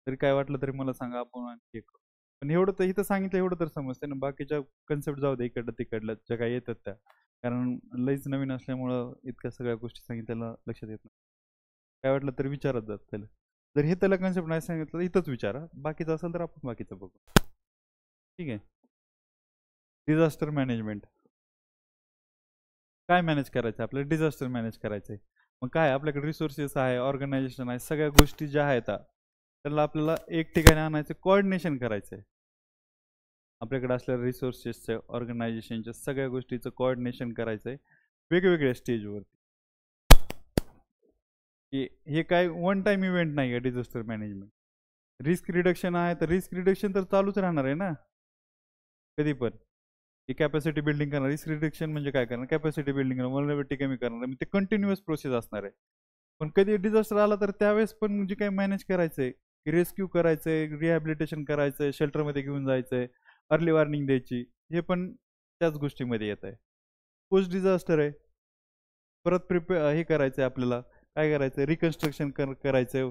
तरी काय वाटलं तरी मला सांगा, आपण आणखी एक. पण एवढं तर इथं सांगितलं एवढं तर समजते ना, बाकीच्या कन्सेप्ट जाऊ दे इकडलं तिकडलं ज्या काही येतात त्या, कारण लईच नवीन असल्यामुळं इतक्या सगळ्या गोष्टी सांगितलेल्या लक्षात येत नाही. काय वाटलं तरी विचारत जात त्याला. जर हे त्याला कन्सेप्ट नाही सांगितलं तर इथंच विचारा, बाकीचं असेल तर आपण बाकीचं बघू. ठीक आहे. डिझास्टर मॅनेजमेंट काय मॅनेज करायचं आपल्याला? डिझास्टर मॅनेज करायचं आहे. मग काय आपल्याकडे रिसोर्सेस आहे, ऑर्गनायझेशन आहे, सगळ्या गोष्टी ज्या आहेत त्याला आपल्याला एक ठिकाणी आणायचं, कोऑर्डिनेशन करायचं आहे. आपल्याकडे असलेल्या रिसोर्सेसचं, ऑर्गनायझेशनच्या सगळ्या गोष्टीचं कोऑर्डिनेशन करायचं आहे वेगवेगळ्या स्टेजवरती. हे काय वन टाइम इव्हेंट नाही आहे डिझास्टर मॅनेजमेंट. रिस्क रिडक्शन आहे तर रिस्क रिडक्शन तर चालूच राहणार आहे ना कधी पण. ही कॅपॅसिटी बिल्डिंग करणार, रिस्क रिडक्शन म्हणजे काय करणार? कॅपॅसिटी बिल्डिंग करणार, व्हलनरॅबिलिटी कमी करणार, ते कंटिन्युअस प्रोसेस असणार आहे. पण कधी डिझास्टर आला तर त्यावेळेस पण जे काही मॅनेज करायचंय, रेस्क्यू करायचंय, रिहॅबिलिटेशन करायचंय, शेल्टरमध्ये घेऊन जायचंय, अर्ली वॉर्निंग द्यायची, हे पण त्याच गोष्टीमध्ये येत आहे. पोस्ट डिझास्टर आहे, परत हे करायचंय आपल्याला, काय करायचंय? रिकन्स्ट्रक्शन करायचंय,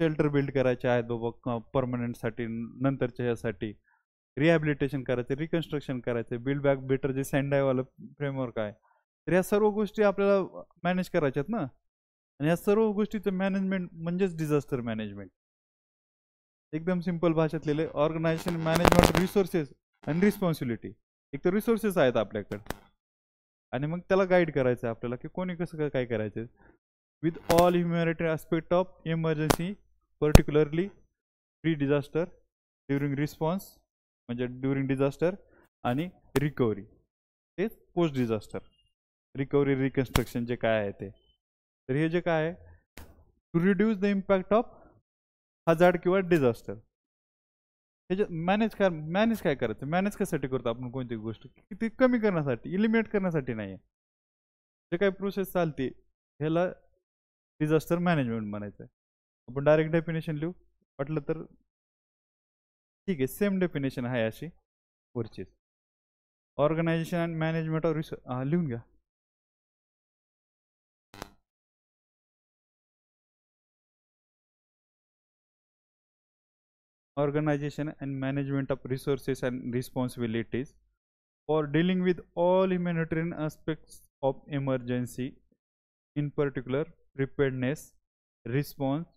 शेल्टर बिल्ड करायचे आहेत बाबा परमनंटसाठी, नंतरच्या ह्यासाठी रिहॅबिलिटेशन करायचं, रिकन्स्ट्रक्शन करायचं, बिल्ड बॅक बेटर जे सँडायवालं फ्रेमवर्क आहे. तर ह्या सर्व गोष्टी आपल्याला मॅनेज करायच्यात ना, आणि या सर्व गोष्टीचं मॅनेजमेंट म्हणजेच डिझास्टर मॅनेजमेंट. एकदम सिंपल भाषेत लिहिले, ऑर्गनायझेशन मॅनेजमेंट रिसोर्सेस आणि रिस्पॉन्सिबिलिटी. एक तर रिसोर्सेस आहेत आपल्याकडे, आणि मग त्याला गाईड करायचं आहे आपल्याला की कोणी कसं काय करायचं. With all humanitarian aspect of emergency, particularly pre disaster, during response म्हणजे ड्युरिंग डिझास्टर, आणि रिकव्हरी तेच पोस्ट डिझास्टर, रिकव्हरी रिकन्स्ट्रक्शन जे काय आहे ते. तर हे जे काय आहे, to reduce the impact of hazard किंवा डिझास्टर. हे मॅनेज काय करायचं? मॅनेज कशासाठी करतो आपण कोणती गोष्ट? ती कमी करण्यासाठी, इलिमिनेट करण्यासाठी नाही. जे काही प्रोसेस चालते ह्याला डिझास्टर मॅनेजमेंट म्हणायचं आहे. आपण डायरेक्ट डेफिनेशन लिहू वाटलं तर ठीक आहे, सेम डेफिनेशन आहे अशी वरचीच. Organisation and management of resource लिहून घ्या. Organization and management of resources and responsibilities for dealing with all humanitarian aspects of emergency, in particular preparedness, response,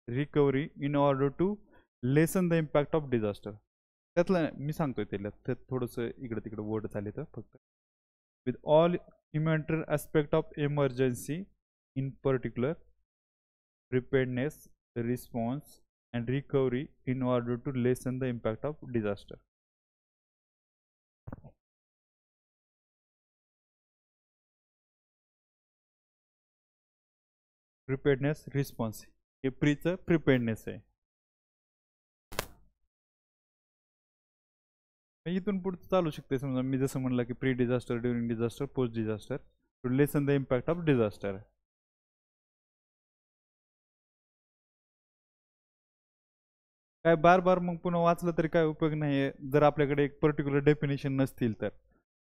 recovery, in order to lessen the impact of disaster. त्यातलं मी सांगतोय त्याला थोडंसं इकडे तिकडे word झाले तर फक्त. With all humanitarian aspect of emergency, in particular preparedness, response, and recovery, in order to lessen the impact of disaster. Preparedness, response, हे प्रीचं प्रिपेअर्डनेस आहे. इथून पुढे चालू शकते, समजा मी जसं म्हणलं की pre disaster, during disaster, post disaster, to lessen the impact of disaster. काय बार बार मग पुन्हा वाचलं तरी काय उपयोग नाही आहे जर आपल्याकडे एक पर्टिक्युलर डेफिनेशन नसतील तर.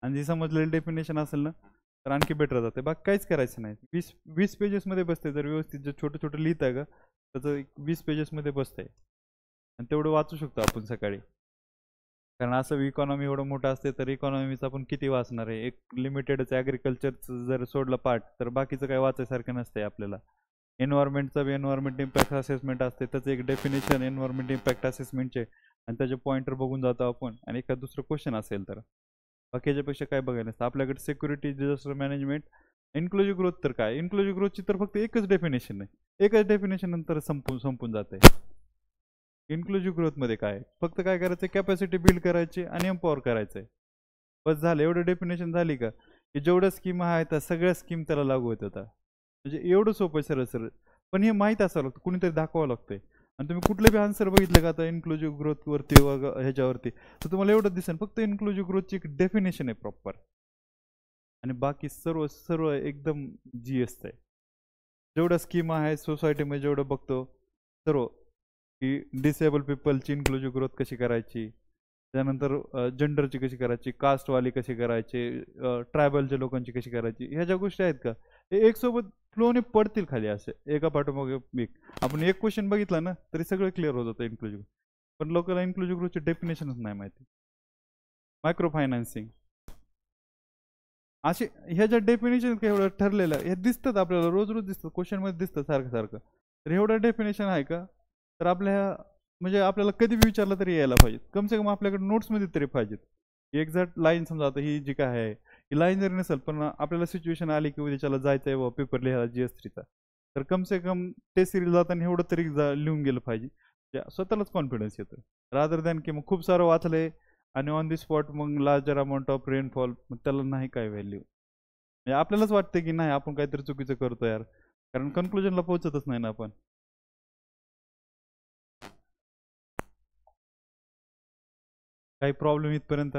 आणि जी समजलेली डेफिनेशन असेल ना तर आणखी बेटर जाते. बाकी काहीच करायचं नाही. 20 पेजेसमध्ये बसते जर व्यवस्थित जर छोटं छोटं लिहित आहे का त्याचं 20 पेजेसमध्ये बसतंय, आणि तेवढं वाचू शकतो आपण सकाळी. कारण असं इकॉनॉमी एवढं मोठं असते तर इकॉनॉमीचं आपण किती वाचणार आहे? एक लिमिटेडच ॲग्रिकल्चरचं जर सोडलं पार्ट तर बाकीचं काही वाचायसारखं नसतंय आपल्याला. एन्व्हायरमेंटचं बी एन्व्हायरमेंट इम्पॅक्ट असेसमेंट असते, त्याचं एक डेफिनेशन एन्व्हायरमेंट इम्पॅक्ट असेसमेंटचे, आणि त्याचे पॉइंटर बघून जातो आपण, आणि एखाद दुसरं क्वेश्चन असेल तर. बाकीच्यापेक्षा काय बघायला नसतं आपल्याकडे. Security, disaster management, inclusive growth तर काय? इन्क्लुझिव्ह ग्रोथची तर फक्त एकच डेफिनेशन आहे, एकच डेफिनेशन नंतर संपून जाते. इन्क्लुझिव्ह ग्रोथमध्ये काय फक्त काय करायचं? कॅपॅसिटी बिल्ड करायची आणि एम्पॉवर करायचं आहे, बस झालं. एवढं डेफिनेशन झाली का की जेवढ्या स्कीम आहेत त्या सगळ्या स्कीम त्याला लागू होत होता. म्हणजे एवढं सोपं सरळ सरळ. पण हे माहीत असावं लागतं, कुणीतरी दाखवावं लागतंय. आणि तुम्ही कुठले बी आन्सर बघितले का आता इन्क्लुझिव्ह ग्रोथवरती ह्याच्यावरती, तर तुम्हाला एवढं दिसेल फक्त इन्क्लुझिव्ह ग्रोथची एक डेफिनेशन आहे प्रॉपर, आणि बाकी सर्व सर्व एकदम GS आहे. जेवढ्या स्कीम आहे सोसायटीमध्ये जेवढं बघतो सर्व, की डिसेबल पीपलची इन्क्लुझिव्ह ग्रोथ कशी करायची, त्यानंतर जेंडरची कशी करायची, कास्टवाली कशी करायची, ट्रायबलच्या लोकांची कशी करायची, ह्या ज्या गोष्टी आहेत का एक सोबत फ्लोने पडतील खाली असे एका पाठोमागे एक. आपण एक क्वेश्चन बघितला ना तरी सगळं क्लिअर होत होतं इन्क्लुझिव्ह. पण लोकांना इन्क्लुझिव्ह ग्रोथची डेफिनेशनच नाही माहिती. मायक्रो फायनान्सिंग असे ह्या ज्या डेफिनेशन एवढं ठरलेलं हे दिसतात आपल्याला रोज रोज दिसतात क्वेश्चन मध्ये दिसतं सारखं सारखं. तर एवढं डेफिनेशन आहे का तर आपल्या म्हणजे आपल्याला कधी विचारलं तरी यायला पाहिजे. कम से कम आपल्याकडे नोट्समध्ये तरी पाहिजेत. एक्झॅक्ट लाईन समजा आता ही जी काय आहे ही लाईन जरी नसेल पण आपल्याला सिच्युएशन आली की उद्याच्याला जायचं आहे पेपर लिहायला GS3चा तर कम से कम टेस्ट सिरीज जाताना एवढं तरी लिहून गेलं पाहिजे. स्वतःलाच कॉन्फिडन्स येतो रादर दॅन की मग खूप सारं वाचलंय आणि ऑन दी स्पॉट मग लार्जर अमाऊंट ऑफ रेनफॉल मग त्याला नाही काय व्हॅल्यू. म्हणजे आपल्यालाच वाटतं की नाही आपण काहीतरी चुकीचं करतो यार कारण कन्क्लुजनला पोहोचतच नाही ना आपण. काही प्रॉब्लेम इथपर्यंत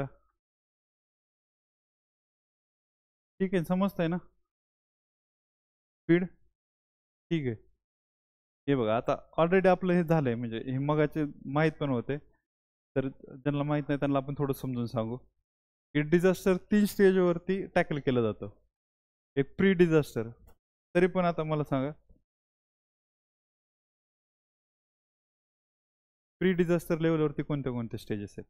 ठीक आहे समजतंय ना स्पीड ठीक आहे. हे बघा आता ऑलरेडी आपलं हे झालंय म्हणजे हे मगाचे माहीत पण होते. तर ज्यांना माहीत नाही त्यांना आपण थोडं समजून सांगू की डिझास्टर 3 स्टेजवरती टॅकल केलं जातं. एक प्री डिझास्टर तरी पण आता मला सांगा प्री डिझास्टर लेवलवरती कोणत्या कोणत्या स्टेजेस आहेत.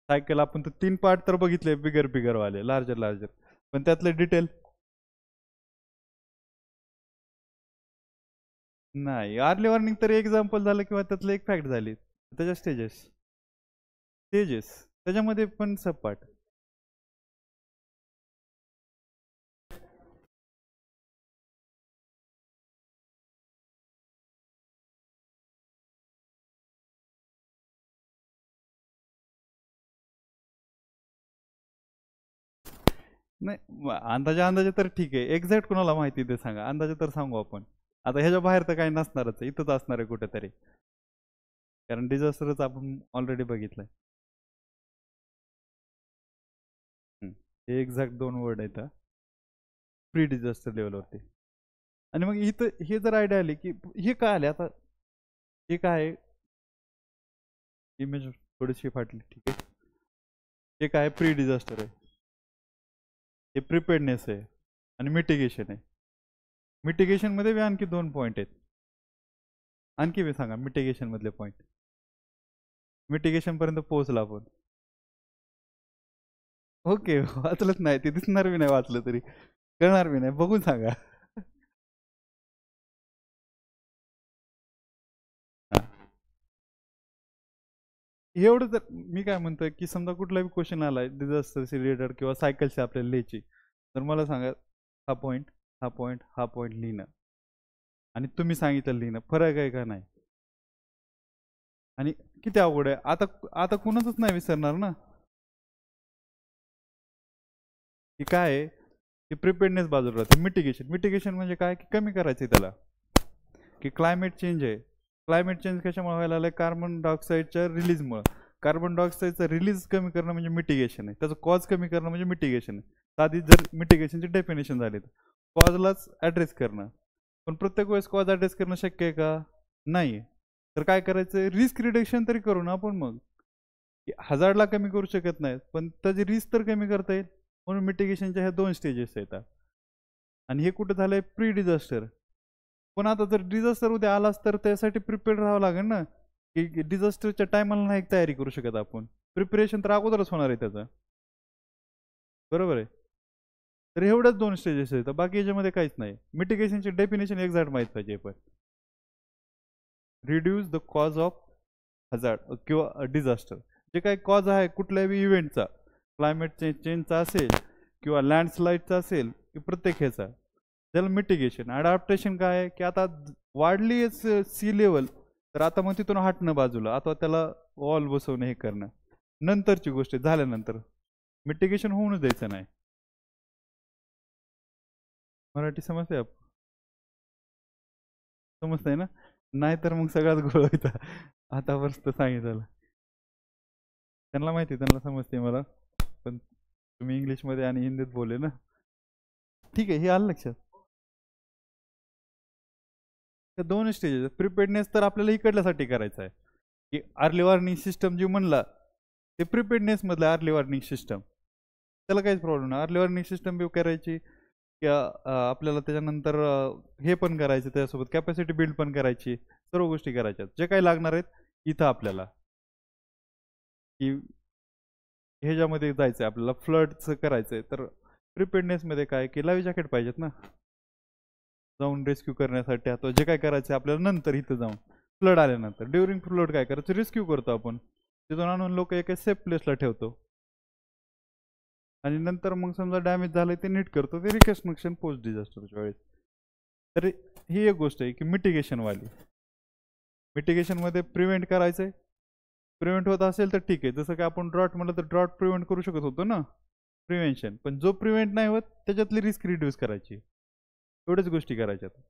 सायकल आपण तर 3 पार्ट तर बघितले बिगर बिगर वाले लार्जर लार्जर पण त्यातले डिटेल नाही. अर्ली वॉर्निंग तर एक्झाम्पल झालं किंवा त्यातलं एक फॅक्ट झाली त्याच्या स्टेजेस स्टेजेस त्याच्यामध्ये पण सब पार्ट नाही. अंदाजे अंदाजे तर ठीक आहे एक्झॅक्ट कोणाला माहिती ते सांगा अंदाजे तर सांगू आपण. आता ह्याच्या बाहेर तर काही नसणारच आहे इथंच असणार आहे कुठेतरी कारण डिझास्टरच आपण ऑलरेडी बघितलंय. हे एक्झॅक्ट 2 वर्ड आहेत प्री डिझास्टर लेवलवरती. आणि मग इथं हे जर आयडिया आली की हे काय आले आता हे काय इमेज थोडीशी फाटली ठीक आहे. हे काय प्री डिझास्टर आहे हे प्रिपेअर्डनेस आहे आणि मिटिगेशन आहे. मिटिगेशन मध्ये बी आणखी 2 पॉईंट आहेत. आणखी बी सांगा मिटिगेशन मधले पॉईंट. मिटिगेशन पर्यंत पोहोचला आपण ओके. वाचलंच नाही ते दिसणार बी नाही वाचलं तरी कळणार बी नाही बघून सांगा. एवढं तर मी काय म्हणतोय की समजा कुठलाही क्वेश्चन आलाय डिझास्टरशी रिलेटेड किंवा सायकलशी आपल्याला लिहायची तर मला सांगा हा पॉईंट हा पॉईंट हा पॉईंट लिहिणं आणि तुम्ही सांगितलं लिहिणं फरक आहे का नाही. आणि किती अवघड आहे आता आता कुणाचंच नाही विसरणार ना की काय आहे की प्रिपेअर्डनेस बाजूला राहते. मिटिगेशन मिटिगेशन म्हणजे काय की कमी करायचं त्याला की क्लायमेट चेंज आहे. क्लायमेट चेंज कशामुळे व्हायला लागलं कार्बन डायऑक्साईडच्या रिलीजमुळे. कार्बन डायऑक्साईडचं रिलीज कमी करणं म्हणजे मिटिगेशन आहे. त्याचं कॉज कमी करणं म्हणजे मिटिगेशन आहे. साधी जर मिटिगेशनची डेफिनेशन झाली तर कॉजलाच ॲड्रेस करणं पण प्रत्येक वेळेस कॉज ॲड्रेस करणं शक्य आहे का नाही. तर काय करायचं रिस्क रिडक्शन तरी करू ना आपण मग. हजारला कमी करू शकत नाही पण त्याची रिस्क तर कमी करता येईल म्हणून मिटिगेशनच्या ह्या 2 स्टेजेस आहेत. आणि हे कुठं झालंय प्री डिझास्टर. पण आता जर डिझास्टर उद्या आलाच तर त्यासाठी प्रिपेअर्ड राहावं लागेल ना की डिझास्टरच्या टायमाला नाही तयारी करू शकत आपण. प्रिपरेशन तर अगोदरच होणार आहे त्याचं बरोबर आहे. तर एवढ्याच 2 स्टेजेस आहेत बाकी याच्यामध्ये काहीच नाही. मिटिगेशनची डेफिनेशन एक्झॅक्ट माहीत पाहिजे पण reduce the cause of hazard किंवा डिझास्टर जे काही कॉज आहे कुठल्याही इव्हेंटचा क्लायमेट चेंजचा असेल किंवा लँडस्लाईडचा असेल की प्रत्येक ह्याचा त्याला मिटिगेशन. अडॅप्टेशन काय आहे की आता वाढली सी लेवल तर आता मग तिथून हटणं बाजूला अथवा त्याला वॉल बसवणं हे करणं नंतरची गोष्ट झाल्यानंतर मिटिगेशन होऊनच द्यायचं नाही. मराठी समजते समजतंय ना नाहीतर मग सगळ्यात गोळ होता आतापर्यंत सांगितलं. त्यांना माहिती त्यांना समजते मला पण तुम्ही इंग्लिशमध्ये आणि हिंदीत बोलले ना ठीक आहे हे आलं लक्षात. त्या 2 स्टेजेस प्रिपेअर्डनेस तर आपल्याला इकडल्यासाठी करायचं आहे की अर्ली वॉर्निंग सिस्टम जी म्हणला ते प्रिपेअर्डनेस मधलं अर्ली वॉर्निंग सिस्टम त्याला काहीच प्रॉब्लेम नाही. अर्ली वॉर्निंग सिस्टम बी करायची किंवा आपल्याला त्याच्यानंतर हे पण करायचं, त्यासोबत कॅपॅसिटी बिल्ड पण करायची, सर्व गोष्टी करायच्या जे काही लागणार आहेत इथं आपल्याला. की ह्याच्यामध्ये जायचं आहे आपल्याला, फ्लडचं करायचं आहे, तर प्रिपेडनेसमध्ये काय की लाईव्ह जॅकेट पाहिजेत ना जाऊन रेस्क्यू करण्यासाठी. आता जे काय करायचं आपल्याला नंतर इथं जाऊन फ्लड आल्यानंतर, ड्युरिंग फ्लड काय करायचं, रेस्क्यू करतो आपण, तिथून आणून लोक एका सेफ प्लेसला ठेवतो आणि नंतर मग समजा डॅमेज झालं ते नीट करतो, ते रिकन्स्ट्रक्शन पोस्ट डिझास्टरच्या वेळेस. तर ही एक गोष्ट आहे की मिटिगेशनवाली. मिटिगेशनमध्ये प्रिव्हेंट करायचंय, प्रिव्हेंट होत असेल तर ठीक आहे, जसं की आपण ड्रॉट म्हटलं तर ड्रॉट प्रिव्हेंट करू शकत होतो ना, प्रिव्हेन्शन. पण जो प्रिव्हेंट नाही होत त्याच्यातली रिस्क रिड्यूस करायची, एवढ्याच गोष्टी करायच्यात.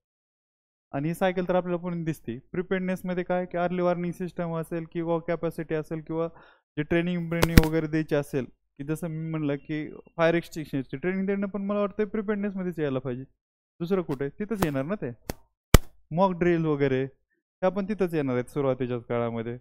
आणि ही सायकल तर आपल्याला पण दिसते. प्रिपेडनेसमध्ये काय की अर्ली वॉर्निंग सिस्टम असेल किंवा कॅपॅसिटी असेल किंवा जे ट्रेनिंग ब्रेनिंग वगैरे द्यायची असेल, की जसं मी म्हणलं की फायर एक्सटिंक्शनची ट्रेनिंग देणं पण मला वाटतं प्रिपेडनेसमध्येच यायला पाहिजे. दुसरं कुठे तिथंच येणार ना ते. मॉक ड्रिल वगैरे त्या पण तिथंच येणार आहेत सुरुवातीच्या काळामध्ये.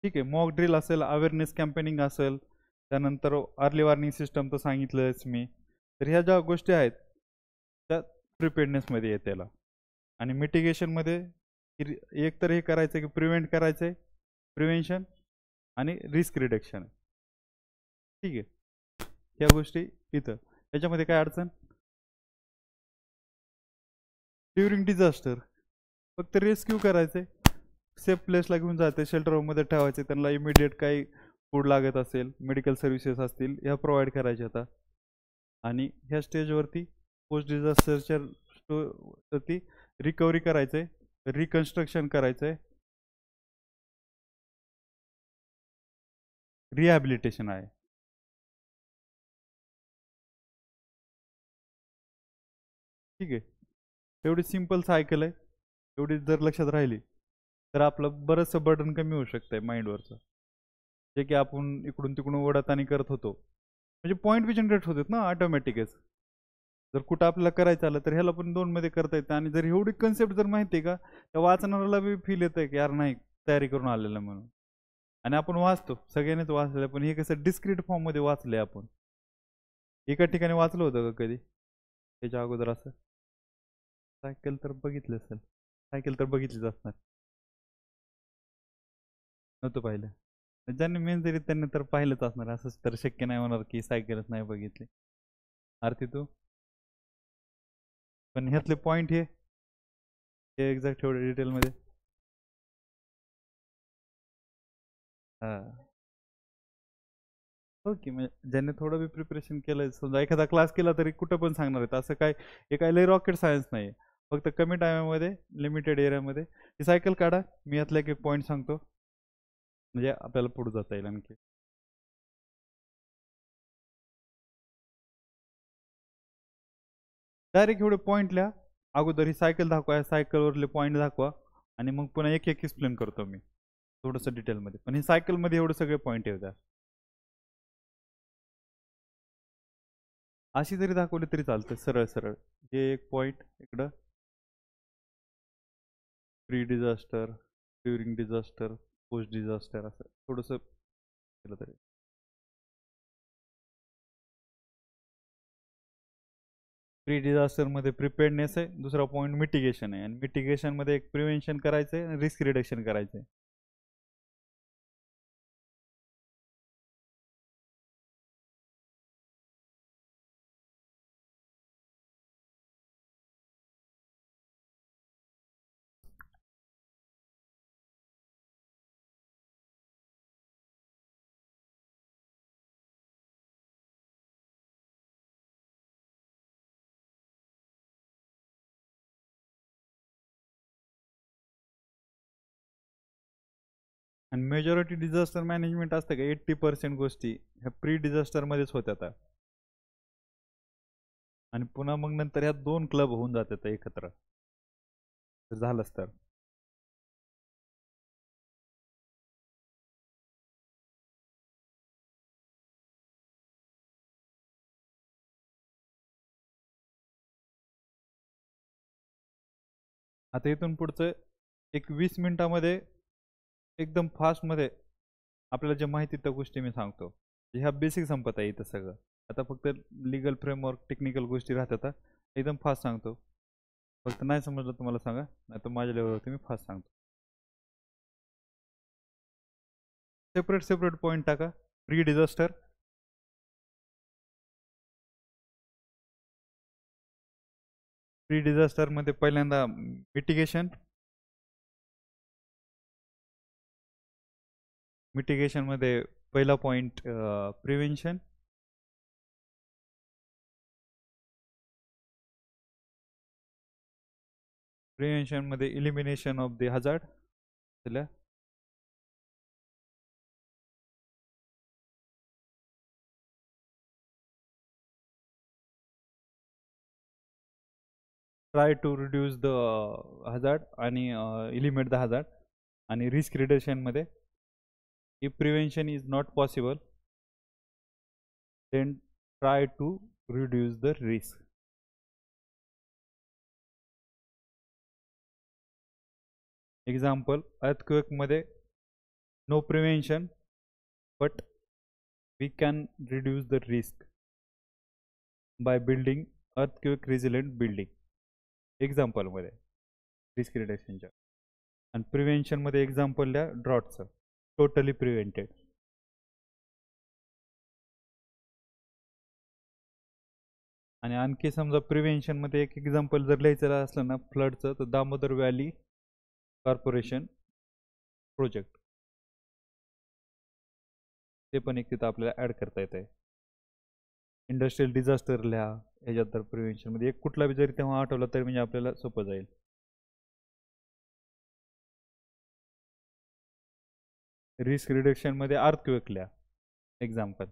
ठीक आहे, मॉक ड्रिल असेल, अवेअरनेस कॅम्पेनिंग असेल, त्यानंतर अर्ली वॉर्निंग सिस्टम तर सांगितलंच मी. तर ह्या ज्या गोष्टी आहेत त्या प्रिपेडनेसमध्ये येत्याला. आणि मिटिगेशनमध्ये एक तर हे करायचं की प्रिव्हेंट करायचं आहे, प्रिव्हेन्शन आणि रिस्क रिडक्शन. ठीक आहे, ह्या गोष्टी इथं. याच्यामध्ये काय अडचण, ड्युरिंग डिझास्टर फक्त रेस्क्यू करायचे, सेफ प्लेसला घेऊन जाते, शेल्टर होममध्ये ठेवायचे, त्यांना इमिडिएट काही फूड लागत असेल, मेडिकल सर्व्हिसेस असतील, ह्या प्रोव्हाइड करायच्या आता. आणि ह्या स्टेजवरती पोस्ट डिझास्टरच्या वरती रिकव्हरी करायचंय, रिकन्स्ट्रक्शन करायचंय, रिहॅबिलिटेशन आहे. ठीक आहे, एवढी सिंपल सायकल आहे. एवढी जर लक्षात राहिली तर आपलं बरंचसं बर्डन कमी होऊ शकतंय माइंडवरचं, जे की आपण इकडून तिकडून ओढत आणि करत होतो. म्हणजे पॉईंट बी जनरेट होतात ना ऑटोमॅटिकच. जर कुठं आपल्याला करायचं आलं तर ह्याला पण 2 मध्ये करता येतं. आणि जर एवढी कन्सेप्ट जर माहिती आहे का, त्या वाचणाऱ्याला बी फील येतं की यार नाही तयारी करून आलेलं म्हणून. आणि आपण वाचतो, सगळ्यांनीच वाचलेलं, पण हे कसं डिस्क्रीट फॉर्ममध्ये वाचलंय आपण. एका ठिकाणी वाचलं होतं का कधी त्याच्या अगोदर असं? सायकल तर बघितलं असेल, सायकल तर बघितलीच असणार. नव्हतं पाहिलं. ज्यांनी मेन जरी त्यांनी तर पाहिलंच असणार, असंच तर शक्य नाही होणार की सायकलच नाही बघितली. आरती तू पण ह्यातले पॉईंट हे एक्झॅक्ट एवढे डिटेलमध्ये. हां, ओके. म्हणजे ज्यांनी थोडं बी प्रिपरेशन केलं, समजा एखादा क्लास केला तरी कुठं पण सांगणार आहेत, असं काय हे काय लय रॉकेट सायन्स नाही. फक्त कमी टायमामध्ये लिमिटेड एरियामध्ये ही सायकल काढा, मी यातला एक पॉईंट सांगतो म्हणजे आपल्याला पुढे जाता येईल आणखी. डायरेक्ट एवढे पॉईंट लिहा, अगोदर ही सायकल दाखवा, या सायकलवरले पॉईंट दाखवा, आणि मग पुन्हा एक एक एक्सप्लेन करतो मी थोडंसं डिटेलमध्ये. पण ही सायकलमध्ये एवढे सगळे पॉईंट येऊ द्या. अशी जरी दाखवली तरी चालतं सरळ सरळ. हे एक पॉईंट इकडं, pre disaster, during disaster, post disaster, असं थोडंसं केलं तरी. प्री डिझास्टरमध्ये प्रिपेअर्डनेस आहे, दुसरा पॉईंट मिटिगेशन आहे, आणि मिटिगेशनमध्ये एक प्रिव्हेन्शन करायचं आहे आणि रिस्क रिडक्शन करायचं आहे. आणि मेजॉरिटी डिझास्टर मॅनेजमेंट असतं का, 80% गोष्टी ह्या प्री डिझास्टरमध्येच होत्या. आणि पुन्हा मग नंतर ह्या 2 क्लब होऊन जातात एकत्र, जर झालंच तर. आता इथून पुढचं एक 20 मिनिटामध्ये एकदम फास्टमध्ये आपल्याला जे माहिती त्या गोष्टी मी सांगतो. ह्या बेसिक संपत आहे इथं सगळं. आता फक्त लिगल फ्रेमवर्क टेक्निकल गोष्टी राहतात. एकदम फास्ट सांगतो. फक्त नाही समजलं तुम्हाला सांगा, नाही तर माझ्या लेवलवरती मी फास्ट सांगतो. सेपरेट पॉईंट टाका. प्री डिझास्टर, प्री डिझास्टरमध्ये पहिल्यांदा मिटिगेशन, मिटिगेशनमध्ये पहिला पॉईंट प्रिव्हेन्शन, प्रिव्हेन्शनमध्ये elimination of the hazard. Try to reduce the hazard आणि इलिमिट द हजार्ड. आणि रिस्क रिडक्शनमध्ये if prevention is not possible then try to reduce the risk. Example, अर्थक्वेकमध्ये no prevention but we can reduce the risk by building earthquake resilient building. एक्झाम्पलमध्ये risk रिडक्शनच्या. आणि प्रिव्हेन्शनमध्ये example द्या ड्रॉटचं, totally prevented. आणि आणखी समजा प्रिव्हेन्शनमध्ये एक एक्झाम्पल जर लिहायचं असलं ना फ्लडचं, तर दामोदर व्हॅली कॉर्पोरेशन प्रोजेक्ट, ते पण एक तिथं आपल्याला ॲड करता येत आहे. इंडस्ट्रियल डिझास्टर लिहा ह्याच्यात तर प्रिव्हेन्शनमध्ये एक कुठला बी जरी तेव्हा आठवला तरी म्हणजे आपल्याला सोपं जाईल. रिस्क रिडक्शनमध्ये अर्थक्वेक लिहा एक्झाम्पल.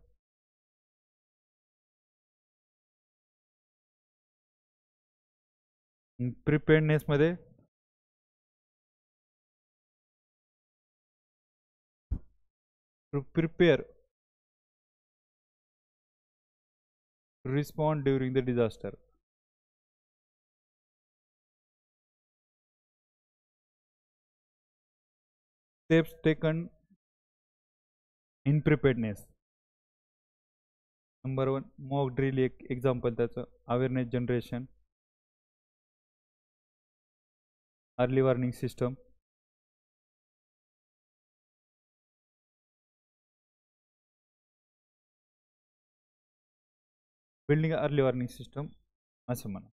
प्रिपेअर्डनेसमध्ये prepare respond during the disaster. Steps taken in preparedness. Number 1 mock drill, एक example त्याचं. Awareness generation, early warning system, building early warning system असं म्हणा.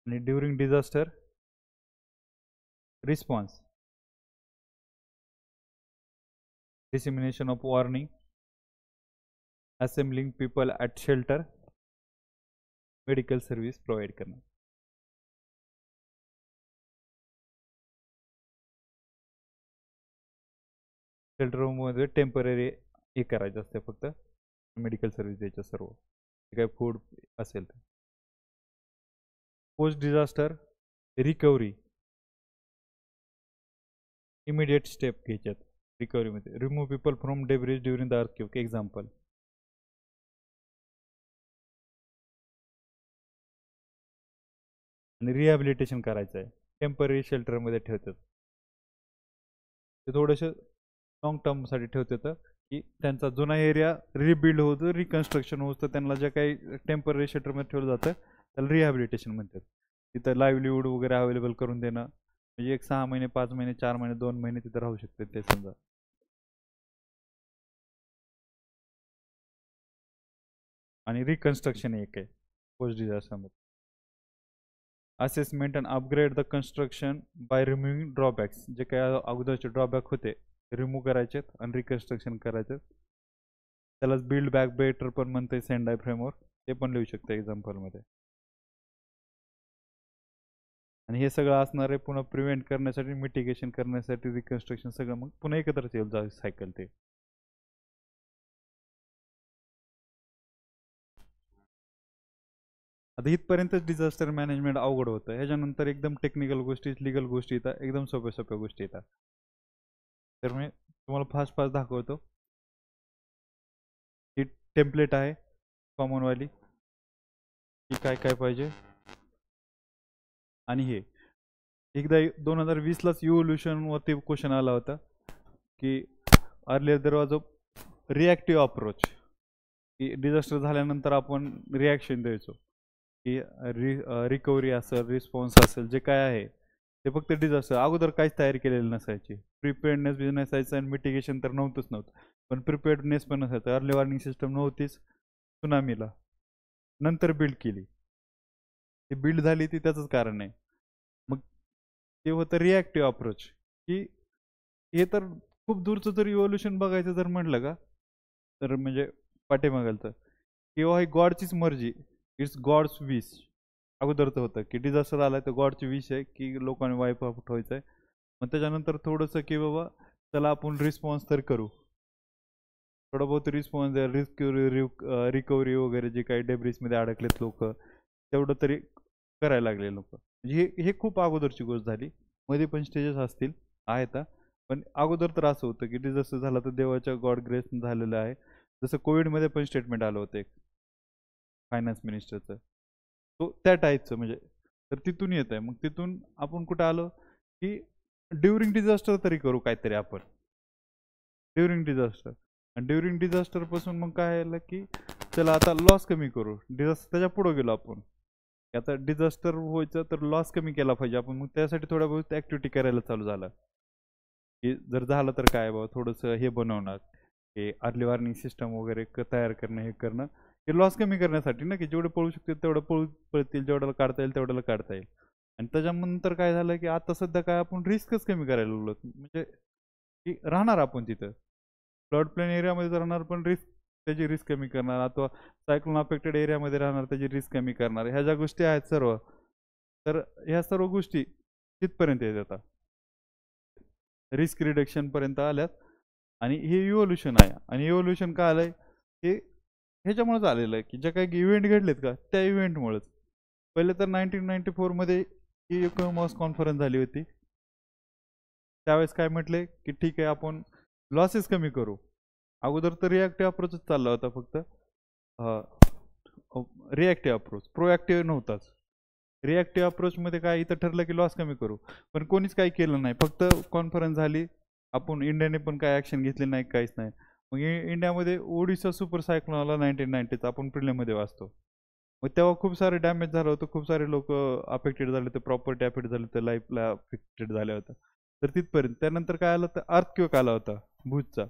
आणि during disaster response, dissemination of warning, assembling people at shelter, medical service provide करणं. Shelter रूममध्ये temporary हे करायचं असते, फक्त मेडिकल सर्व्हिस द्यायचं सर्व काय फूड असेल तर. Post disaster recovery, immediate step घ्यायच्यात रिकव्हरीमध्ये. Remove people from debris during the earthquake example. आणि रिहॅबिलिटेशन करायचं आहे, टेम्पररी शेल्टरमध्ये ठेवतात. ते थोडंसं लॉंग टर्मसाठी ठेवतात की त्यांचा जुना एरिया रिबिल्ड होतं, रिकन्स्ट्रक्शन होतं, त्यांना जे काही टेम्पररी शेल्टरमध्ये ठेवलं जातं त्याला रिहॅबिलिटेशन म्हणतात. तिथं लाईव्हलीहूड वगैरे अवेलेबल करून देणं, म्हणजे एक 6 महिने 5 महिने 4 महिने 2 महिने तिथं राहू शकते ते समजा. आणि रिकन्स्ट्रक्शन एक आहे पोस्ट डिझास्टरमध्ये. Assessment and upgrade the construction by removing drawbacks, जे काही अगोदरचे ड्रॉबॅक होते रिमूव्ह करायचे आणि रिकन्स्ट्रक्शन करायचं. त्यालाच बिल्ड बॅक बेटर पण म्हणते सेंडाय फ्रेमवर्क, ते पण लिहू शकते एक्झाम्पलमध्ये. आणि हे सगळं असणार आहे पुन्हा प्रिव्हेंट करण्यासाठी, मिटिगेशन करण्यासाठी, रिकन्स्ट्रक्शन सगळं मग पुन्हा एकत्रच येईल जाईल सायकल ते. आता इथपर्यंतच डिझास्टर मॅनेजमेंट अवघड होतं. ह्याच्यानंतर एकदम टेक्निकल गोष्टी, लिगल गोष्टी येतात, एकदम सोप्या सोप्या गोष्टी येतात. तर मी तुम्हाला फास्ट दाखवतो. ही टेम्पलेट आहे कॉमनवाली, की काय काय पाहिजे. आणि हे एकदा 2020लाच इव्होल्युशनवरती क्वेश्चन आला होता की earlier there was a reactive approach, की डिझास्टर झाल्यानंतर आपण रिॲक्शन द्यायचो, की रिकव्हरी असेल, रिस्पॉन्स असेल, जे काय आहे ते फक्त डिझास्टर. अगोदर काहीच तयारी केलेली नसायची. प्रिपेअर्डनेस बी नसायचं आणि मिटिगेशन तर नव्हतं. पण प्रिपेअर्डनेस पण नसायचं. अर्ली वॉर्निंग सिस्टम नव्हतीच. सुनामीला नंतर बिल्ड केली. ती बिल्ड झाली ती त्याचंच कारण आहे. मग ते होतं रिॲक्टिव्ह अप्रोच, की हे तर खूप दूरचं जर इव्होल्युशन बघायचं जर म्हटलं का, तर म्हणजे पाठीमागालचं किंवा ही गॉडचीच मर्जी, इट्स गॉड्स विश. अगोदरचं होतं की डिझास्टर आलाय तर गॉडची विश आहे की लोकांनी वाईप आउट व्हायचं आहे. मग त्याच्यानंतर थोडंसं की बाबा चला आपण रिस्पॉन्स तर करू, थोडा बहुत रिस्पॉन्स द्या, रिकव्हरी वगैरे जे काही डेब्रिसमध्ये अडकलेत लोक, तेवढं तरी करायला लागले लोक. म्हणजे हे खूप अगोदरची गोष्ट झाली. मध्ये पण स्टेजेस असतील आहेत, पण अगोदर तर असं होतं की डिझास्टर झाला तर देवाच्या गॉड ग्रेस झालेलं आहे. जसं कोविडमध्ये पण स्टेटमेंट आलं होतं एक फायनान्स मिनिस्टरचं, तो त्या टाईपचं म्हणजे. तर तिथून येत आहे. मग तिथून आपण कुठं आलो की ड्युरिंग डिझास्टर तरी करू काहीतरी आपण, ड्युरिंग डिझास्टर. आणि ड्युरिंग डिझास्टरपासून मग काय आलं की चला आता लॉस कमी करू. डिझास्टर त्याच्या पुढं गेलो आपण, आता डिझास्टर व्हायचं तर लॉस कमी केला पाहिजे आपण. मग त्यासाठी थोड्या बहुत ॲक्टिव्हिटी करायला चालू झालं, की जर झालं तर काय बाबा थोडंसं हे बनवणार, हे अर्ली वॉर्निंग सिस्टम वगैरे तयार करणं, हे करणं, हे लॉस कमी करण्यासाठी ना, की जेवढे पळू शकतील तेवढं पळतील, जेवढ्याला काढता येईल तेवढ्याला काढता येईल. आणि त्याच्यानंतर काय झालं की आता सध्या काय आपण रिस्कच कमी करायला लागलो, म्हणजे की राहणार आपण तिथं फ्लड प्लेन एरियामध्ये राहणार, पण त्याची रिस्क कमी करणार, अथवा सायक्लोन अफेक्टेड एरियामध्ये राहणार त्याची रिस्क कमी करणार, ह्या ज्या गोष्टी आहेत सर्व, तर ह्या सर्व गोष्टी तिथपर्यंत येत आता रिस्क रिडक्शनपर्यंत आल्यात. आणि हे इव्होल्युशन आहे. आणि इव्होल्युशन का आलंय हे ह्याच्यामुळेच आलेलं आहे की ज्या काही इव्हेंट घडलेत का त्या इव्हेंटमुळेच. पहिले तर 1994मध्ये ही एक मॉस कॉन्फरन्स झाली होती. त्यावेळेस काय म्हटले की ठीक आहे आपण लॉसेस कमी करू. अगोदर तर रिॲक्टिव्ह अप्रोचच चालला होता फक्त, रिॲक्टिव्ह अप्रोच, प्रोॲक्टिव्ह नव्हताच. रिॲक्टिव्ह अप्रोचमध्ये काय इथं ठरलं की लॉस कमी करू, पण कोणीच काही केलं नाही. फक्त कॉन्फरन्स झाली, आपण इंडियाने पण काय ॲक्शन घेतली नाही, काहीच नाही. मग इंडियामध्ये ओडिशा सुपर सायक्लोन आला 1990चा, आपण प्रिलिममध्ये वाचतो. मग तेव्हा खूप सारे डॅमेज झालं होतं, खूप सारे लोक अफेक्टेड झाले होते, प्रॉपर्टी अफेक्ट झाले होते, लाईफला अफेक्टेड झाल्या होत्या. तर तिथपर्यंत त्यानंतर काय आलं तर अर्थक्वेक आला होता भुजचा.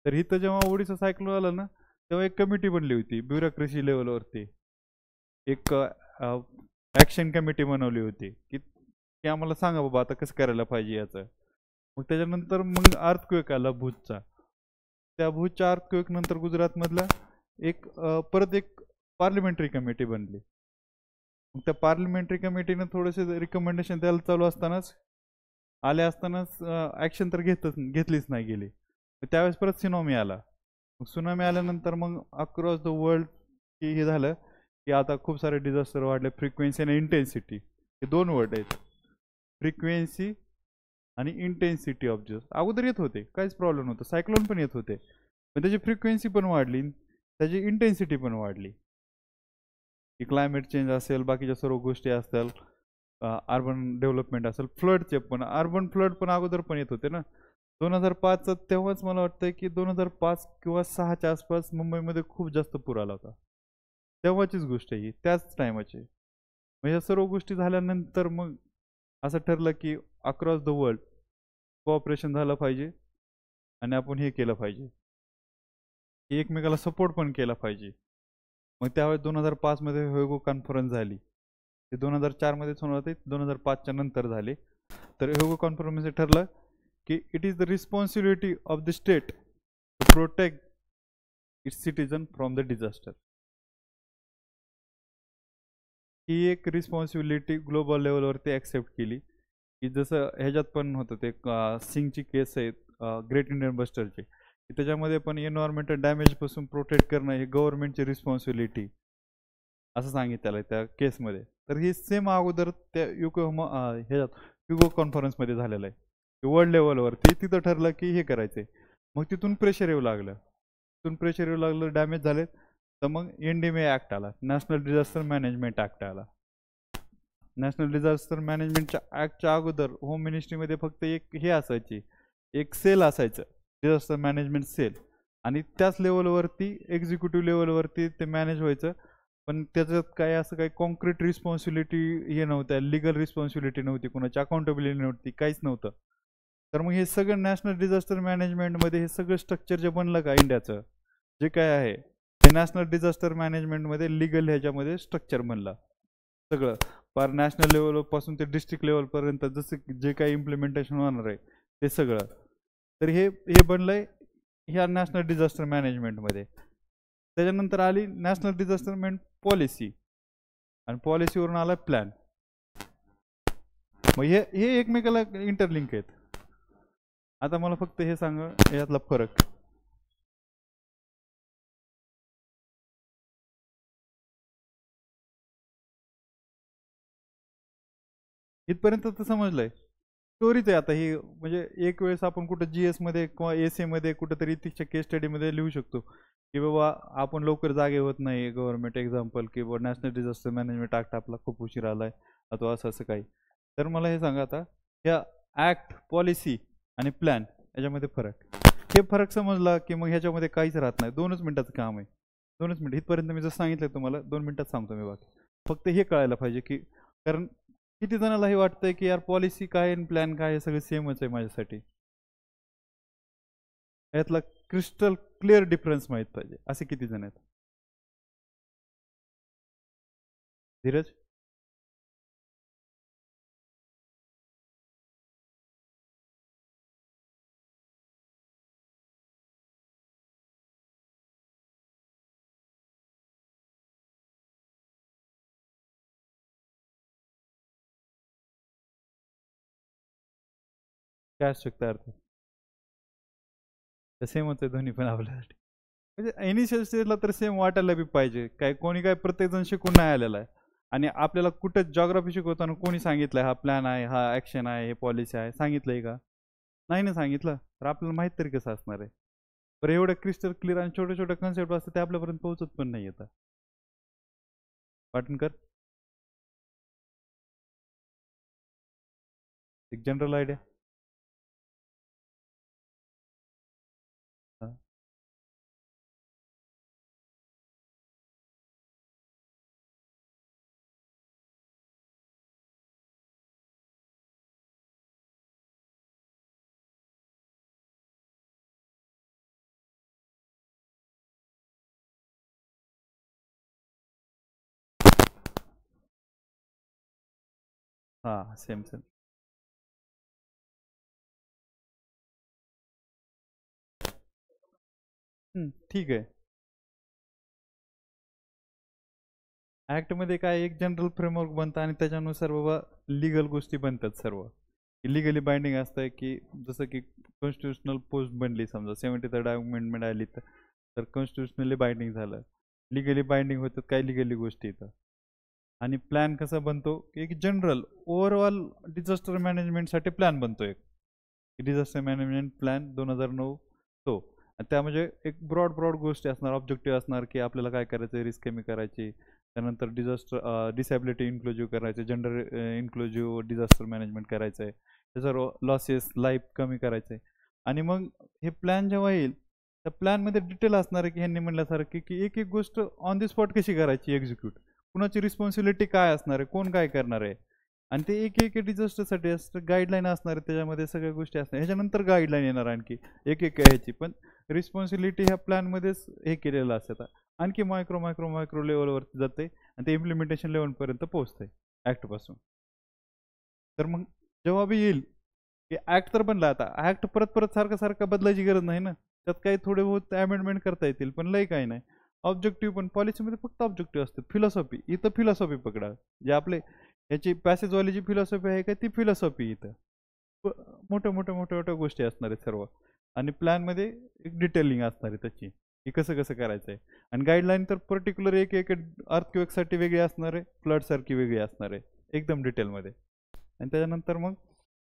तर इथं जेव्हा ओडिशा सायक्लोन आला ना, तेव्हा एक कमिटी बनली होती ब्युरोक्रेसी लेवलवरती, एक ॲक्शन कमिटी बनवली होती की आम्हाला सांगा बाबा आता कसं करायला पाहिजे याचं. मग त्याच्यानंतर मग अर्थक्वेक आला भुजचा. त्या भुजच्या अर्थक्वेक नंतर गुजरातमधला एक परत एक पार्लिमेंटरी कमिटी बनली. मग त्या पार्लिमेंटरी कमिटीनं थोडेसे रिकमेंडेशन द्यायला चालू असतानाच आले असतानाच ॲक्शन तर घेतलीच नाही गेली. त्यावेळेस परत सुनामी आला. मग सुनामी आल्यानंतर मग अक्रॉस द वर्ल्ड की हे झालं की आता खूप सारे डिझास्टर वाढले. फ्रिक्वेन्सी आणि इंटेन्सिटी हे दोन वर्ड आहेत. फ्रिक्वेन्सी आणि इंटेन्सिटी ऑफ डिझास्टर अगोदर येत होते, काहीच प्रॉब्लेम नव्हतं, सायक्लोन पण येत होते, पण त्याची फ्रिक्वेन्सी पण वाढली, त्याची इंटेन्सिटी पण वाढली. की क्लायमेट चेंज असेल, बाकीच्या सर्व गोष्टी असतील, अर्बन डेव्हलपमेंट असेल, फ्लडचे पण, अर्बन फ्लड पण अगोदर पण येत होते ना. 2005 तेव्हाच मला वाटतं की 2005 किंवा 6च्या आसपास मुंबईमध्ये खूप जास्त पूर आला होता. तेव्हाचीच गोष्ट आहे ही, त्याच टायमाची. मग या सर्व गोष्टी झाल्यानंतर मग असं ठरलं की अक्रॉस द वर्ल्ड कोऑपरेशन झालं पाहिजे आणि आपण हे केलं पाहिजे, एकमेकाला सपोर्ट पण केला पाहिजे. मग त्यावेळेस 2005मध्ये होगो कॉन्फरन्स झाली. ते 2004मध्येच होणार होते, 2005च्या नंतर झाले. तर होगो कॉन्फरन्समध्ये ठरलं की it is the responsibility of the state to protect its citizen from the disaster. ही एक रिस्पॉन्सिबिलिटी ग्लोबल लेवलवरती ॲक्सेप्ट केली, की जसं ह्याच्यात पण होतं ते सिंगची केस आहे ग्रेट इंडियन बस्टरची, की त्याच्यामध्ये पण एन्व्हायरमेंटल डॅमेजपासून प्रोटेक्ट करणं ही गव्हर्नमेंटची रिस्पॉन्सिबिलिटी असं सांगितलेलं आहे त्या केसमध्ये. तर ही सेम अगोदर त्या ह्याच्यात युगो कॉन्फरन्समध्ये झालेलं आहे, वर्ल्ड लेवलवरती. तिथं ठरलं की हे करायचं आहे. मग तिथून प्रेशर येऊ लागलं, डॅमेज झाले, तर मग NDMA ॲक्ट आला, नॅशनल डिझास्टर मॅनेजमेंट ॲक्ट आला. नॅशनल डिझास्टर मॅनेजमेंटच्या ऍक्टच्या अगोदर होम मिनिस्ट्रीमध्ये फक्त एक हे असायची, एक सेल असायचं, डिझास्टर मॅनेजमेंट सेल, आणि त्याच लेवलवरती एक्झिक्युटिव्ह लेवलवरती ते मॅनेज व्हायचं. पण त्याच्यात काय असं काही कॉन्क्रीट रिस्पॉन्सिबिलिटी हे नव्हत्या, लिगल रिस्पॉन्सिबिलिटी नव्हती, कोणाची अकाउंटेबिलिटी नव्हती, काहीच नव्हतं. तर मग हे सगळं नॅशनल डिझास्टर मॅनेजमेंटमध्ये हे सगळं स्ट्रक्चर जे बनलं का इंडियाचं जे काय आहे ते नॅशनल डिझास्टर मॅनेजमेंटमध्ये लिगल ह्याच्यामध्ये स्ट्रक्चर बनलं सगळं, पार नॅशनल लेवलपासून ते डिस्ट्रिक्ट लेवलपर्यंत जसं जे काही इम्प्लिमेंटेशन होणार आहे ते सगळं. तर हे बनलंय ह्या नॅशनल डिझास्टर मॅनेजमेंटमध्ये. त्याच्यानंतर आली नॅशनल डिझास्टर पॉलिसी, आणि पॉलिसीवरून आला प्लॅन. मग हे एकमेकाला इंटरलिंक आहेत. आता मला फक्त हे सांगा यातला फरक. इथपर्यंत तर समजलंय, स्टोरीच आहे. आता ही म्हणजे एक वेळेस आपण कुठं GS मध्ये किंवा SA मध्ये कुठंतरी इथिक्सच्या केस स्टडीमध्ये लिहू शकतो की बाबा आपण लवकर जागे होत नाही गव्हर्नमेंट एक्झाम्पल, की बाबा नॅशनल डिझास्टर मॅनेजमेंट ऍक्ट आपला खूप उशीर आलाय अथवा असं असं काही. तर मला हे सांगा आता ह्या ऍक्ट, पॉलिसी आणि प्लॅन याच्यामध्ये फरक, हे फरक समजला की मग ह्याच्यामध्ये काहीच राहत नाही. 2च मिनिटाचं काम आहे, 2च मिनिट. इथपर्यंत मी जसं सांगितलं तुम्हाला 2 मिनिटात सांगतो मी. बाकी फक्त हे कळायला पाहिजे की, कारण किती जणाला हे वाटतंय की यार पॉलिसी काय आणि प्लॅन काय हे सगळं सेमच आहे माझ्यासाठी. यातला क्रिस्टल क्लिअर डिफरन्स माहित पाहिजे, असे किती जण आहेत? धीरज? काय असू शकतं अर्थ? सेमच आहे दोन्ही पण आपल्यासाठी. म्हणजे इनिशियल स्टेजला तर सेम वाटायला बी पाहिजे. काय कोणी काय प्रत्येक जण शिकून नाही आलेला आहे. आणि आपल्याला कुठं जॉग्राफी शिकवताना कोणी सांगितलंय हा प्लॅन आहे, हा ऍक्शन आहे, हे पॉलिसी आहे, सांगितलंय का? नाही ना सांगितलं. तर आपल्याला माहित तरी कसं असणार आहे? बरं एवढं क्रिस्टल क्लिअर आणि छोटे छोटे कन्सेप्ट असतात ते आपल्यापर्यंत पोहोचत पण नाही येतात. पाटणकर, एक जनरल आयडिया. हा, सेम सेम. ठीक आहे. ऍक्टमध्ये काय एक जनरल फ्रेमवर्क बनतं आणि त्याच्यानुसार बाबा लिगल गोष्टी बनतात सर्व. लिगली बाइंडिंग असतं की जसं की कॉन्स्टिट्युशनल पोस्ट बनली, समजा 73rd अमेंडमेंट आली तर कॉन्स्टिट्युशनली बाइंडिंग झालं. लिगली बाइंडिंग होतात काही लिगली गोष्टी इथं. आणि प्लॅन कसा बनतो, एक जनरल ओव्हरऑल डिझास्टर मॅनेजमेंटसाठी प्लॅन बनतो. एक डिझास्टर मॅनेजमेंट प्लॅन 2009 तो. आणि त्या म्हणजे एक ब्रॉड ब्रॉड गोष्टी असणार, ऑब्जेक्टिव्ह असणार की आपल्याला काय करायचं, रिस्क कमी करायची, त्यानंतर डिसॅबिलिटी इन्क्लुझिव्ह करायचे, जेंडर इन्क्लुझिव्ह डिझास्टर मॅनेजमेंट करायचं आहे, त्याचा लॉसेस लाईफ कमी करायचं आहे. आणि मग हे प्लॅन जेव्हा येईल त्या प्लॅनमध्ये डिटेल असणार आहे की ह्यांनी म्हणल्यासारखी की एक एक गोष्ट ऑन दी स्पॉट कशी करायची एक्झिक्यूट, कुणाची रिस्पॉन्सिबिलिटी काय असणार आहे, कोण काय करणार आहे. आणि ते एक एक डिझास्टरसाठी असतं गाईडलाईन असणार आहे, त्याच्यामध्ये सगळ्या गोष्टी असणार. ह्याच्यानंतर गाईडलाईन येणार आणखी एक एक ह्याची, पण रिस्पॉन्सिबिलिटी ह्या प्लॅनमध्येच हे केलेलं असतं. आणखी मायक्रो मायक्रो मायक्रो लेवलवरती जाते आणि ते इम्प्लिमेंटेशन लेवलपर्यंत पोहोचते ॲक्टपासून. तर मग जेव्हा बी येईल की ऍक्ट तर बनला, आता ऍक्ट परत परत सारखं सारखं बदलायची गरज नाही ना, त्यात काही थोडे बहुत अमेंडमेंट करता येतील पण लय काही नाही. ऑब्जेक्टिव्ह पण पॉलिसीमध्ये फक्त ऑब्जेक्टिव्ह असते. फिलॉसॉफी इथं फिलॉसॉफी पकडा, जे आपले ह्याची पॅसेजवाली जी फिलॉसॉफी आहे का ती फिलॉसॉफी इथं मोठ्या मोठ्या मोठ्या मोठ्या गोष्टी असणार आहेत सर्व. आणि प्लॅनमध्ये एक डिटेलिंग असणार आहे त्याची की कसं कसं करायचं आहे. आणि गाईडलाईन तर पर्टिक्युलर एक एक अर्थक्वेकसाठी वेगळी असणार आहे, फ्लडसारखी वेगळी असणार आहे एकदम डिटेलमध्ये. आणि त्याच्यानंतर मग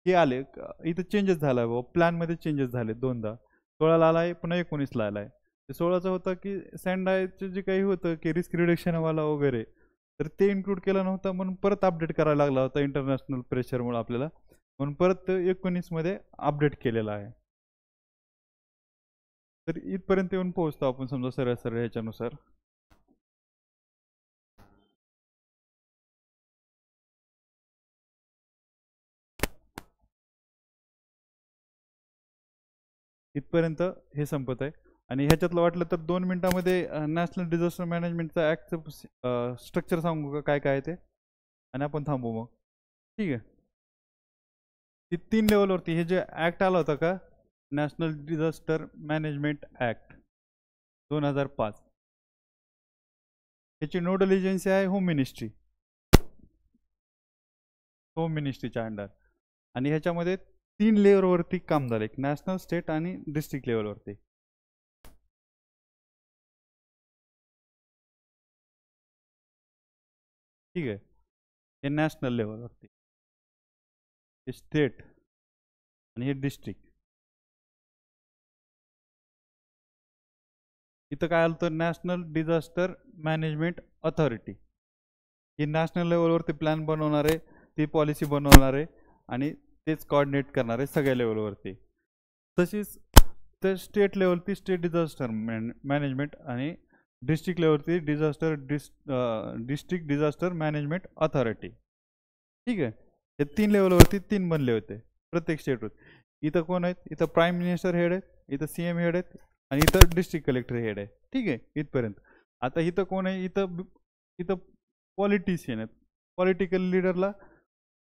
हे आले इथं चेंजेस झाला बाबा, प्लॅनमध्ये चेंजेस झाले दोनदा. 16ला आलाय पुन्हा 19ला आलाय. ते 16चं होतं की सँडायचं जे काही होतं की रिस्क रिडक्शनवाला वगैरे, तर ते इन्क्लूड केलं नव्हतं म्हणून परत अपडेट करायला लागला होता इंटरनॅशनल प्रेशरमुळे आपल्याला, म्हणून परत 19 मध्ये अपडेट केलेला आहे. तर इथपर्यंत येऊन पोहोचतो आपण समजा सरळ सरळ ह्याच्यानुसार. इथपर्यंत हे संपत आहे. आणि ह्याच्यातलं वाटलं तर 2 मिनिटांमध्ये नॅशनल डिझास्टर मॅनेजमेंटचा ॲक्टचं स्ट्रक्चर सांगू का काय काय आहे ते, आणि आपण थांबू मग. ठीक आहे. ती 3 लेवलवरती हे जे ॲक्ट आला होता का, नॅशनल डिझास्टर मॅनेजमेंट ॲक्ट 2005, त्याची नोडल एजन्सी आहे होम मिनिस्ट्री, होम मिनिस्ट्रीच्या अंडर. आणि ह्याच्यामध्ये 3 लेवलवरती काम झालं, एक नॅशनल, स्टेट आणि डिस्ट्रिक्ट लेवलवरती. ठीक आहे. हे नॅशनल लेवलवरती, हे स्टेट आणि हे डिस्ट्रिक्ट. इथं काय आलं तर नॅशनल डिझास्टर मॅनेजमेंट अथॉरिटी, ही नॅशनल लेवलवरती प्लॅन बनवणार आहे, ती पॉलिसी बनवणार आहे आणि तेच कोऑर्डिनेट करणार आहे सगळ्या लेवलवरती. तशीच तर स्टेट लेवलती स्टेट डिझास्टर मॅनेजमेंट आणि डिस्ट्रिक्ट लेवलती डिस्ट्रिक्ट डिझास्टर मॅनेजमेंट अथॉरिटी. ठीक आहे. हे 3 लेवलवरती 3 बनले होते प्रत्येक स्टेटवर. इथं कोण आहेत, इथं प्राईम मिनिस्टर हेड आहेत, इथं CM हेड आहेत आणि इथं डिस्ट्रिक्ट कलेक्टर हेड आहे. ठीक आहे इथपर्यंत. आता इथं कोण आहे, इथं इथं पॉलिटिशियन आहेत, पॉलिटिकल लिडरला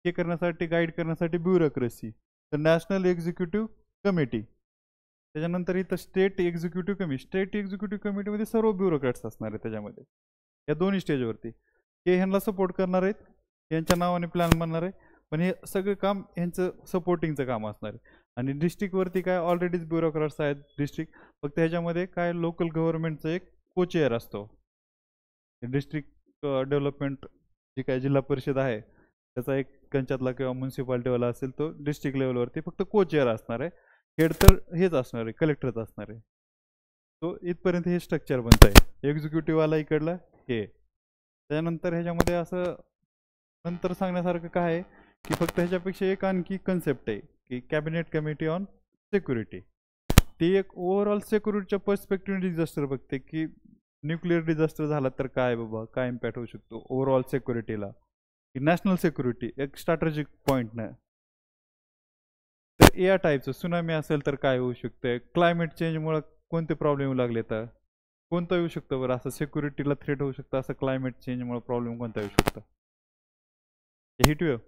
हे करण्यासाठी गाईड करण्यासाठी ब्युरोक्रेसी, तर नॅशनल एक्झिक्युटिव्ह कमिटी. त्याच्यानंतर इथं state executive committee, state executive कमिटीमध्ये सर्व ब्युरोक्रॅट्स असणार आहेत त्याच्यामध्ये, या दोन्ही स्टेजवरती. हे ह्यांना सपोर्ट करणार आहेत, यांच्या नावाने प्लॅन बनणार आहे, पण हे सगळं काम ह्यांचं सपोर्टिंगचं काम असणार आहे. आणि डिस्ट्रिक्टवरती काय ऑलरेडीच ब्युरोक्रॅट्स आहेत डिस्ट्रिक्ट, फक्त ह्याच्यामध्ये काय लोकल गव्हर्नमेंटचं एक को-चेअर असतो. डिस्ट्रिक्ट डेव्हलपमेंट जी काय जिल्हा परिषद आहे त्याचा एक कंचातला किंवा म्युन्सिपाल्टीवाला असेल, तो डिस्ट्रिक्ट लेवलवरती फक्त को-चेअर असणार आहे. हेड तर हेच असणार आहे, कलेक्टरच असणार आहे. तो इथपर्यंत हे स्ट्रक्चर बनत आहे. एक्झिक्युटिव्हवाला इकडला हे. त्यानंतर ह्याच्यामध्ये असं नंतर सांगण्यासारखं काय आहे की फक्त ह्याच्यापेक्षा एक आणखी कन्सेप्ट आहे की कॅबिनेट कमिटी ऑन सिक्युरिटी. ती एक ओव्हरऑल सिक्युरिटीच्या पर्स्पेक्टिव्ह डिझास्टर बघते की न्यूक्लिअर डिझास्टर झाला तर काय बाबा, काय इम्पॅक्ट होऊ शकतो ओव्हरऑल सिक्युरिटीला, की नॅशनल सिक्युरिटी एक स्ट्रॅटेजिक पॉईंट नाही. तर या टाईपचं सुनामी असेल तर काय होऊ शकतंय, क्लायमेट चेंजमुळे कोणते प्रॉब्लेम येऊ लागले, तर कोणतं येऊ शकतं बरं, असं सिक्युरिटीला थ्रेट होऊ शकतं असं क्लायमेट चेंजमुळे प्रॉब्लेम कोणता येऊ शकतं, हीटवेव्ह,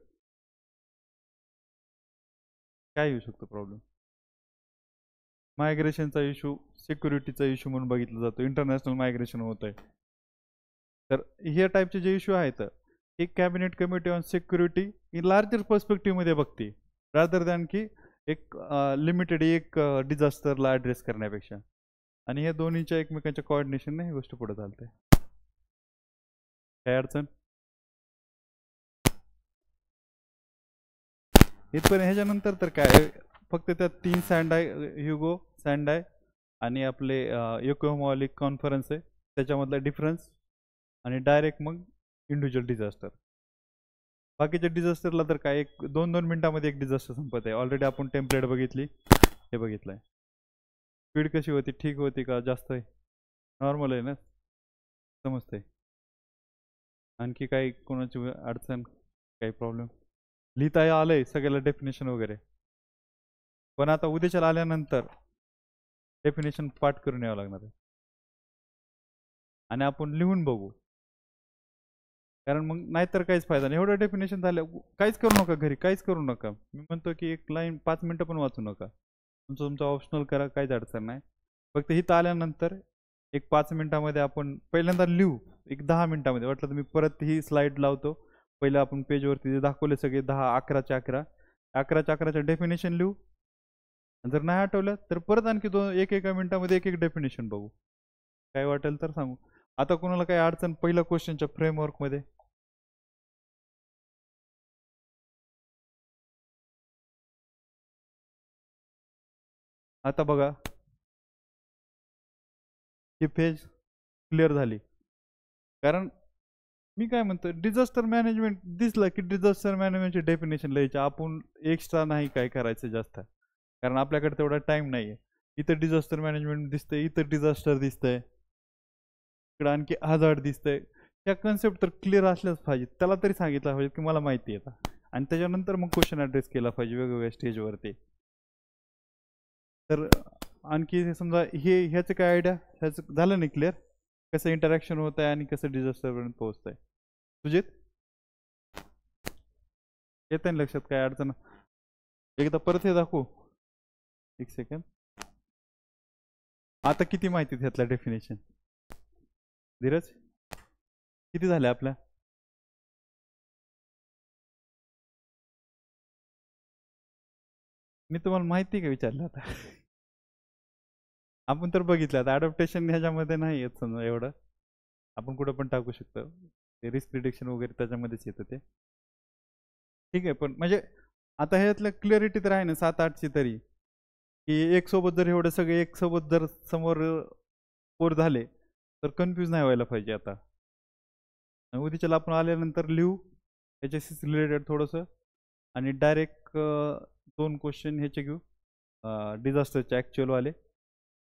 काय येऊ शकतो प्रॉब्लेम, मायग्रेशनचा इश्यू, सिक्युरिटीचा इश्यू म्हणून बघितला जातो, इंटरनॅशनल मायग्रेशन होत आहे. तर ह्या टाईपचे जे इश्यू आहेत एक कॅबिनेट कमिटी ऑन सिक्युरिटी ही लार्जर पर्स्पेक्टिव्हमध्ये बघते रादर दॅन की एक लिमिटेड एक डिझास्टरला ॲड्रेस करण्यापेक्षा. आणि हे दोन्हीच्या एकमेकांच्या कोऑर्डिनेशनने ही गोष्ट पुढे चालते. काय अडचण इथपर्यंत. ह्याच्यानंतर तर काय फक्त त्यात 3 सँड आहे, ह्युगो सँड आहे आणि आपले योकोहामा कॉन्फरन्स आहे, त्याच्यामधला डिफरन्स आणि डायरेक्ट मग इंडिव्हिज्युअल डिझास्टर. बाकीच्या डिझास्टरला तर काय एक 2-2 मिनिटांमध्ये एक डिझास्टर संपत आहे. ऑलरेडी आपण टेम्पलेट बघितली, हे बघितलंय. स्पीड कशी होती, ठीक होती का, जास्त आहे, नॉर्मल आहे ना, समजते. आणखी काही कोणाची अडचण, काही प्रॉब्लेम, लिहिता आलंय सगळ्याला डेफिनेशन वगैरे, पण आता उद्याच्या आल्यानंतर डेफिनेशन पाठ करून यावं लागणार आहे आणि आपण लिहून बघू, कारण मग नाहीतर काहीच फायदा नाही. एवढं डेफिनेशन झालं काहीच करू नका घरी, काहीच करू नका. मी म्हणतो की एक लाईन 5 मिनिटं पण वाचू नका, तुमचं ऑप्शनल करा, काहीच अडचण नाही. फक्त इथं आल्यानंतर एक 5 मिनिटामध्ये आपण पहिल्यांदा लिहू, एक 10 मिनिटामध्ये वाटलं तर मी परत ही स्लाईड लावतो. पहिलं आपण पेजवरती जे दाखवले सगळे 10 11च्या 11 11च्या 11च्या डेफिनेशन लिहू, जर नाही आठवलं तर परत आणखी एका मिनिटामध्ये एक एक डेफिनेशन बघू, काय वाटेल तर सांगू. आता कोणाला काही अडचण पहिल्या क्वेश्चनच्या फ्रेमवर्कमध्ये, आता बघा ही पेज क्लिअर झाली, कारण मी काय म्हणतो, डिझास्टर मॅनेजमेंट दिसलं की डिझास्टर मॅनेजमेंटची डेफिनेशन लिहायची. आपण एक्स्ट्रा नाही काय करायचं जास्त, कारण आपल्याकडे तेवढा टाइम नाहीये. इथं डिझास्टर मॅनेजमेंट दिसतंय, इथं डिझास्टर दिसतंय, इकडं आणखी हजार्ड दिसतंय. त्या कन्सेप्ट तर क्लिअर असल्याच पाहिजे. त्याला तरी सांगितलं पाहिजे की मला माहिती आहे आता, आणि त्याच्यानंतर मग क्वेश्चन ॲड्रेस केला पाहिजे वेगवेगळ्या स्टेजवरती. तर आणखी समजा ह्याचं काय आयडिया, ह्याचं झालं नाही क्लिअर, कसं इंटरॅक्शन होत आहे आणि कसं डिझास्टरपर्यंत पोहोचत आहे. सुजित, येत आहे लक्षात काय अडचण? एकदा परत हे दाखवू, एक सेकंड. आता किती माहिती घेतला डेफिनेशन धीरज, किती झाल्या आपल्या? मी तुम्हाला माहिती का विचारलं आता? आपण तर बघितलं आता अडॉप्टेशन ह्याच्यामध्ये नाही येत समजा एवढं, आपण कुठं पण टाकू शकतो. ते रिस्क रिडक्शन वगैरे त्याच्यामध्येच येतं ते. ठीक आहे, पण म्हणजे आता ह्यातलं क्लिअरिटी तर आहे ना 7-8ची तरी, की एक सोबत जर एवढं सगळे एक सोबत जर समोर पोर झाले तर कन्फ्यूज नाही व्हायला पाहिजे. आता उद्याच्याला आपण आल्यानंतर लिहू ह्याच्याशीच रिलेटेड थोडंसं, आणि डायरेक्ट 2 क्वेश्चन ह्याचे घेऊ डिझास्टरचे ॲक्च्युअलवाले,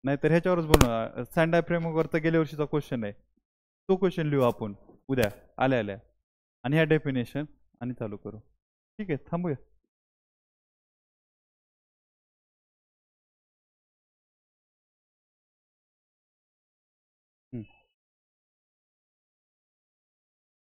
नाहीतर ह्याच्यावरच बनवू. सँडाय फ्रेमवर्कवरचा गेल्या वर्षीचा क्वेश्चन आहे, तो क्वेश्चन लिहू आपण उद्या आल्या आल्या, आणि ह्या डेफिनेशन आणि चालू करू. ठीक आहे, थांबूया. हम्म.